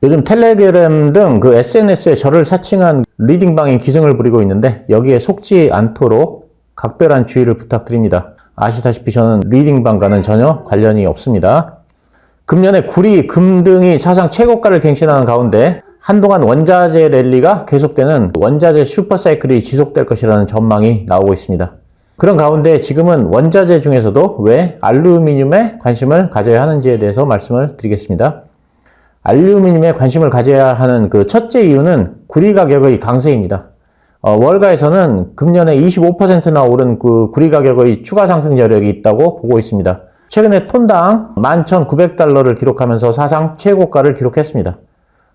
요즘 텔레그램 등 그 SNS에 저를 사칭한 리딩방이 기승을 부리고 있는데 여기에 속지 않도록 각별한 주의를 부탁드립니다. 아시다시피 저는 리딩방과는 전혀 관련이 없습니다. 금년에 구리, 금 등이 사상 최고가를 갱신하는 가운데 한동안 원자재 랠리가 계속되는 원자재 슈퍼사이클이 지속될 것이라는 전망이 나오고 있습니다. 그런 가운데 지금은 원자재 중에서도 왜 알루미늄에 관심을 가져야 하는지에 대해서 말씀을 드리겠습니다. 알루미늄에 관심을 가져야 하는 그 첫째 이유는 구리 가격의 강세입니다. 월가에서는 금년에 25%나 오른 그 구리 가격의 추가 상승 여력이 있다고 보고 있습니다. 최근에 톤당 11,900달러를 기록하면서 사상 최고가를 기록했습니다.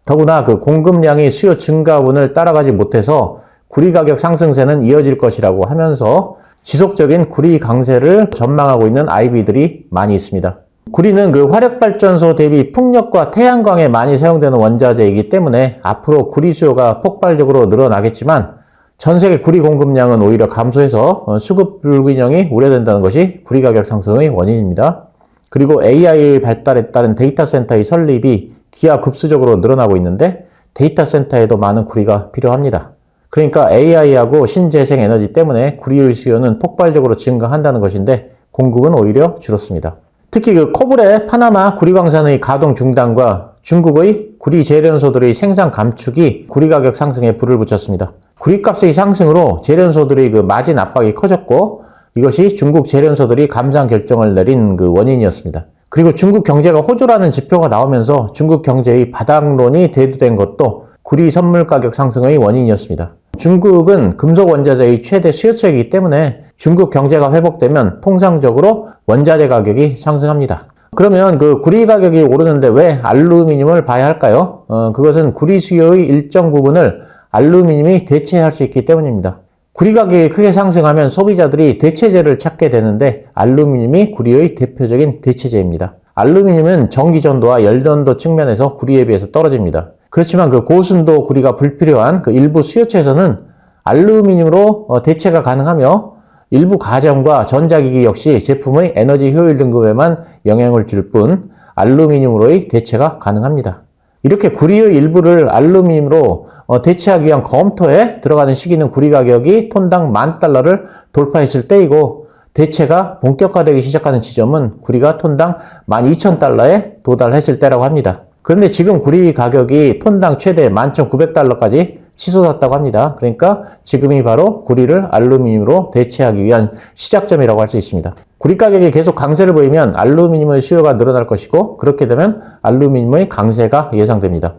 더구나 그 공급량이 수요 증가분을 따라가지 못해서 구리 가격 상승세는 이어질 것이라고 하면서 지속적인 구리 강세를 전망하고 있는 IB들이 많이 있습니다. 구리는 그 화력발전소 대비 풍력과 태양광에 많이 사용되는 원자재이기 때문에 앞으로 구리 수요가 폭발적으로 늘어나겠지만 전 세계 구리 공급량은 오히려 감소해서 수급 불균형이 우려된다는 것이 구리 가격 상승의 원인입니다. 그리고 AI의 발달에 따른 데이터 센터의 설립이 기하급수적으로 늘어나고 있는데 데이터 센터에도 많은 구리가 필요합니다. 그러니까 AI하고 신재생 에너지 때문에 구리의 수요는 폭발적으로 증가한다는 것인데 공급은 오히려 줄었습니다. 특히 그 코브레 파나마 구리광산의 가동 중단과 중국의 구리 재련소들의 생산 감축이 구리 가격 상승에 불을 붙였습니다. 구리값의 상승으로 재련소들의 그 마진 압박이 커졌고 이것이 중국 재련소들이 감산 결정을 내린 그 원인이었습니다. 그리고 중국 경제가 호조라는 지표가 나오면서 중국 경제의 바닥론이 대두된 것도 구리 선물 가격 상승의 원인이었습니다. 중국은 금속 원자재의 최대 수요처이기 때문에 중국 경제가 회복되면 통상적으로 원자재 가격이 상승합니다. 그러면 그 구리 가격이 오르는데 왜 알루미늄을 봐야 할까요? 그것은 구리 수요의 일정 부분을 알루미늄이 대체할 수 있기 때문입니다. 구리 가격이 크게 상승하면 소비자들이 대체재를 찾게 되는데 알루미늄이 구리의 대표적인 대체재입니다. 알루미늄은 전기전도와 열전도 측면에서 구리에 비해서 떨어집니다. 그렇지만 그 고순도 구리가 불필요한 그 일부 수요처에서는 알루미늄으로 대체가 가능하며 일부 가전과 전자기기 역시 제품의 에너지 효율 등급에만 영향을 줄 뿐 알루미늄으로의 대체가 가능합니다. 이렇게 구리의 일부를 알루미늄으로 대체하기 위한 검토에 들어가는 시기는 구리 가격이 톤당 10,000달러를 돌파했을 때이고 대체가 본격화되기 시작하는 지점은 구리가 톤당 12,000달러에 도달했을 때라고 합니다. 그런데 지금 구리 가격이 톤당 최대 11,900달러까지 치솟았다고 합니다. 그러니까 지금이 바로 구리를 알루미늄으로 대체하기 위한 시작점이라고 할 수 있습니다. 구리 가격이 계속 강세를 보이면 알루미늄의 수요가 늘어날 것이고 그렇게 되면 알루미늄의 강세가 예상됩니다.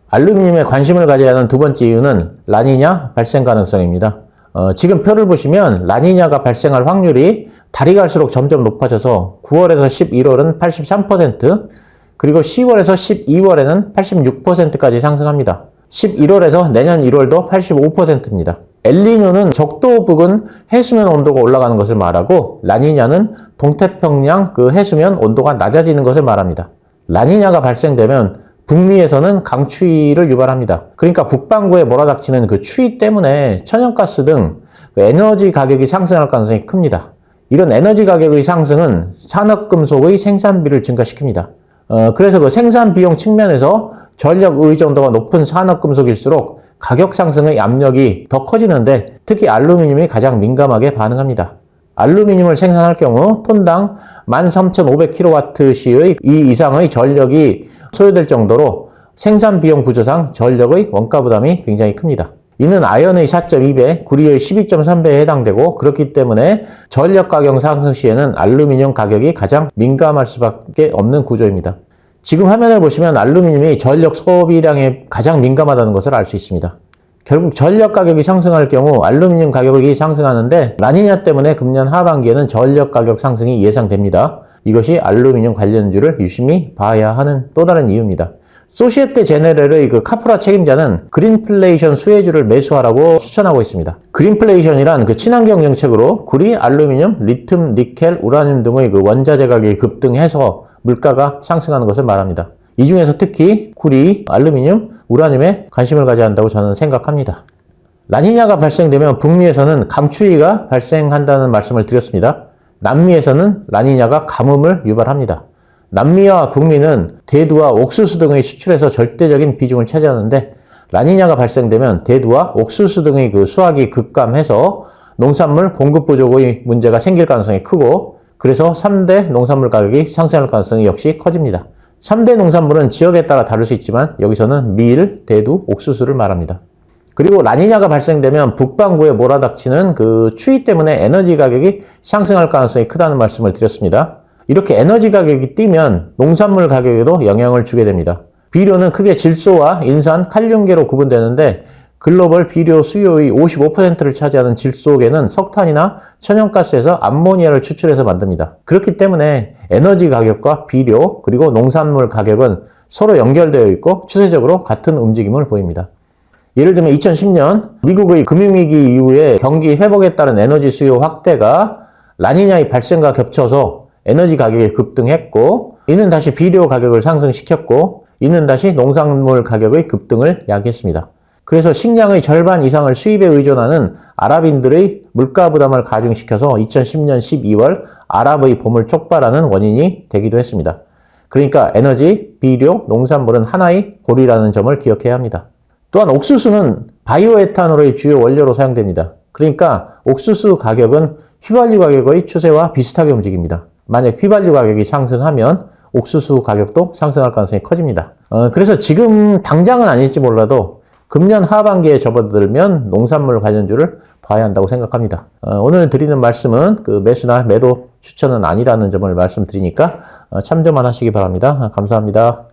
알루미늄에 관심을 가져야 하는 두 번째 이유는 라니냐 발생 가능성입니다. 지금 표를 보시면 라니냐가 발생할 확률이 달이 갈수록 점점 높아져서 9월에서 11월은 83%, 그리고 10월에서 12월에는 86%까지 상승합니다. 11월에서 내년 1월도 85%입니다. 엘니뇨는 적도 부근 해수면 온도가 올라가는 것을 말하고 라니냐는 동태평양 그 해수면 온도가 낮아지는 것을 말합니다. 라니냐가 발생되면 북미에서는 강추위를 유발합니다. 그러니까 북반구에 몰아닥치는 그 추위 때문에 천연가스 등 에너지 가격이 상승할 가능성이 큽니다. 이런 에너지 가격의 상승은 산업금속의 생산비를 증가시킵니다. 그래서 그 생산 비용 측면에서 전력 의존도가 높은 산업금속일수록 가격 상승의 압력이 더 커지는데 특히 알루미늄이 가장 민감하게 반응합니다. 알루미늄을 생산할 경우 톤당 13,500kWh의 이 이상의 전력이 소요될 정도로 생산 비용 구조상 전력의 원가 부담이 굉장히 큽니다. 이는 아연의 4.2배, 구리의 12.3배에 해당되고 그렇기 때문에 전력 가격 상승 시에는 알루미늄 가격이 가장 민감할 수밖에 없는 구조입니다. 지금 화면을 보시면 알루미늄이 전력 소비량에 가장 민감하다는 것을 알 수 있습니다. 결국 전력 가격이 상승할 경우 알루미늄 가격이 상승하는데 라니냐 때문에 금년 하반기에는 전력 가격 상승이 예상됩니다. 이것이 알루미늄 관련주를 유심히 봐야 하는 또 다른 이유입니다. 소시에테 제네럴의 그 카프라 책임자는 그린플레이션 수혜주를 매수하라고 추천하고 있습니다. 그린플레이션이란 그 친환경 정책으로 구리, 알루미늄, 리튬, 니켈, 우라늄 등의 그 원자재 가격이 급등해서 물가가 상승하는 것을 말합니다. 이 중에서 특히 구리, 알루미늄, 우라늄에 관심을 가져야 한다고 저는 생각합니다. 라니냐가 발생되면 북미에서는 강추위가 발생한다는 말씀을 드렸습니다. 남미에서는 라니냐가 가뭄을 유발합니다. 남미와 북미는 대두와 옥수수 등의 수출에서 절대적인 비중을 차지하는데 라니냐가 발생되면 대두와 옥수수 등의 그 수확이 급감해서 농산물 공급 부족의 문제가 생길 가능성이 크고 그래서 3대 농산물 가격이 상승할 가능성이 역시 커집니다. 3대 농산물은 지역에 따라 다를 수 있지만 여기서는 밀, 대두, 옥수수를 말합니다. 그리고 라니냐가 발생되면 북반구에 몰아닥치는 그 추위 때문에 에너지 가격이 상승할 가능성이 크다는 말씀을 드렸습니다. 이렇게 에너지 가격이 뛰면 농산물 가격에도 영향을 주게 됩니다. 비료는 크게 질소와 인산, 칼륨계로 구분되는데 글로벌 비료 수요의 55%를 차지하는 질소계는 석탄이나 천연가스에서 암모니아를 추출해서 만듭니다. 그렇기 때문에 에너지 가격과 비료 그리고 농산물 가격은 서로 연결되어 있고 추세적으로 같은 움직임을 보입니다. 예를 들면 2010년 미국의 금융위기 이후에 경기 회복에 따른 에너지 수요 확대가 라니냐의 발생과 겹쳐서 에너지 가격이 급등했고 이는 다시 비료 가격을 상승시켰고 이는 다시 농산물 가격의 급등을 야기했습니다. 그래서 식량의 절반 이상을 수입에 의존하는 아랍인들의 물가 부담을 가중시켜서 2010년 12월 아랍의 봄을 촉발하는 원인이 되기도 했습니다. 그러니까 에너지, 비료, 농산물은 하나의 고리라는 점을 기억해야 합니다. 또한 옥수수는 바이오에탄올의 주요 원료로 사용됩니다. 그러니까 옥수수 가격은 휘발유 가격의 추세와 비슷하게 움직입니다. 만약 휘발유 가격이 상승하면 옥수수 가격도 상승할 가능성이 커집니다. 그래서 지금 당장은 아닐지 몰라도 금년 하반기에 접어들면 농산물 관련주를 봐야 한다고 생각합니다. 오늘 드리는 말씀은 그 매수나 매도 추천은 아니라는 점을 말씀드리니까 참조만 하시기 바랍니다. 감사합니다.